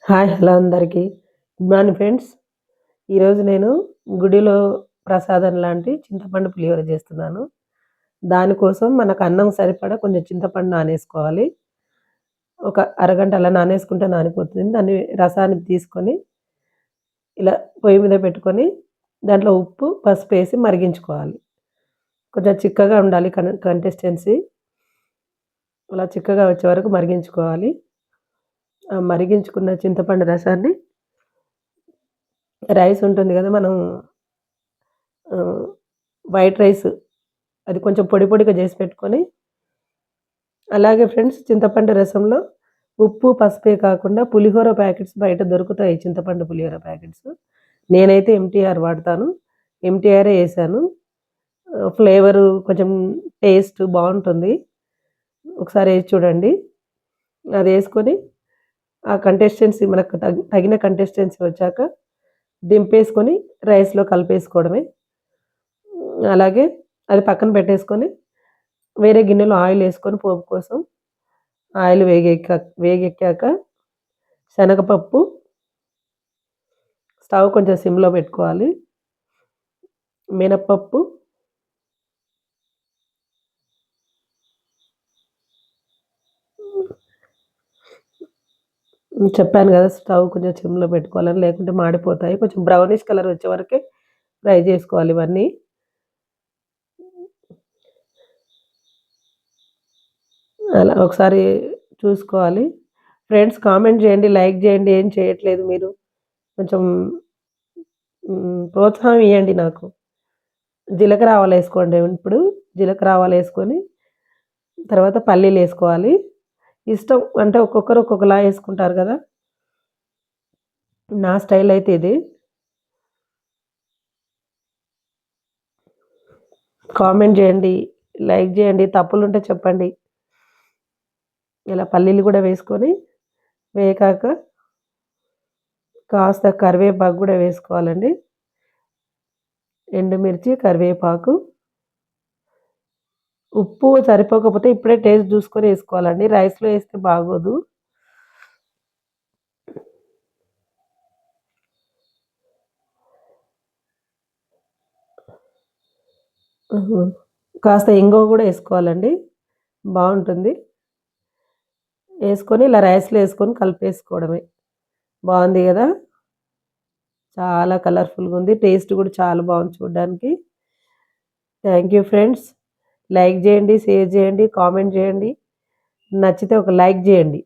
Hi! Hello అందరికీ. Good morning friends. ఈరోజు నేను గుడిలో ప్రసాదం లాంటి చింతపండు పులిహోర చేస్తున్నాను. దానికోసం మనకు అన్నం సరిపడా కొంచెం చింతపండు నానేసుకోవాలి. ఒక అరగంట అలా నానేసుకుంటే నానిపోతుంది. దాన్ని రసాన్ని తీసుకొని ఇలా పొయ్యి మీద పెట్టుకొని దాంట్లో ఉప్పు, పసుపేసి మరిగించుకోవాలి. కొంచెం చిక్కగా ఉండాలి కన్సిస్టెన్సీ. అలా చిక్కగా వచ్చే వరకు మరిగించుకోవాలి. ఆ మరిగించుకున్న చింతపండు రసాన్ని రైస్ ఉంటుంది గదా! మనం వైట్ రైస్ అది కొంచెం పొడి పొడిగా జేసి పెట్టుకొని, అలాగే ఫ్రెండ్స్ చింతపండు రసంలో ఉప్పు, పసుపే కాకుండా పులిహోర ప్యాకెట్స్ బయట దొరుకుతాయి చింతపండు పులిహోర ప్యాకెట్స్. నేనైతే ఎంటీఆర్ వాడతాను. ఎంటీఆరే ఏశాను. ఫ్లేవరు కొంచెం టేస్ట్ బావుంటుంది. ఒకసారి ఏసి చూడండి. అదేసుకొని ఆ కన్సిస్టెన్సీ మనకు తగిన కన్సిస్టెన్సీ వచ్చాక దింపేసుకొని రైస్‌లో కలిపేసుకోవడమే. అలాగే అది పక్కన పెట్టేసుకొని వేరే గిన్నెలో ఆయిలేసుకొని పోపు కోసం ఆయిల్ వేగెక్కాక శనగపప్పు స్టవ్ కొంచెం సిమ్‌లో పెట్టుకోవాలి. మినపప్పు, చెప్పాను గదా! స్టవ్ కొంచెం సిమ్‌లో పెట్టుకోవాలని, లేకుంటే మాడిపోతాయి. కొంచెం బ్రౌనిష్ కలర్ వచ్చే వరకే ఫ్రై జేసుకోవాలి ఇవన్నీ. అలా ఒకసారి చూసుకోవాలి. ఫ్రెండ్స్ కామెంట్ జేయండి, లైక్ జేయండి. ఏం చేయట్లేదు మీరు. కొంచెం ప్రోత్సాహం ఇయ్యండి నాకు. జీలకర్ర ఆవాలేసుకోండి ఇప్పుడు. జీలకర్ర ఆవాలేసుకొని తర్వాత పల్లీలేసుకోవాలి. ఇష్టం అంటే ఒక్కొక్కరు ఒక్కొక్కలా యేసుకుంటారు గదా! నా స్టైల్ అయితే ఇది. కామెంట్ జేయండి, లైక్ జేయండి. తప్పులుంటే చెప్పండి. ఇలా పల్లీలు గూడా వేసుకొని వేగాక కాస్త కరివేపాకు గూడా వేసుకోవాలండి. ఎండుమిర్చి, కరివేపాకు, ఉప్పు సరిపోకపోతే ఇప్పుడే టేస్ట్ జూసుకొని యేసుకోవాలండి. రైస్‌లో యేస్తే బాగోదు. హుహు. కాస్త ఇంగువ గూడా యేసుకోవాలండి. బావుంటుంది. యేసుకొని ఇలా రైస్‌లో యేసుకొని కలిపేసుకోవడమే. బావుంది గదా! చాలా కలర్‌ఫుల్‌గుంది. టేస్ట్ గూడా చాలా బావుంది చూడ్డానికి. Thank you friends. లైక్ జేయండి, షేర్ జేయండి, కామెంట్ జేయండి. నచ్చితే ఒక లైక్ జేయండి.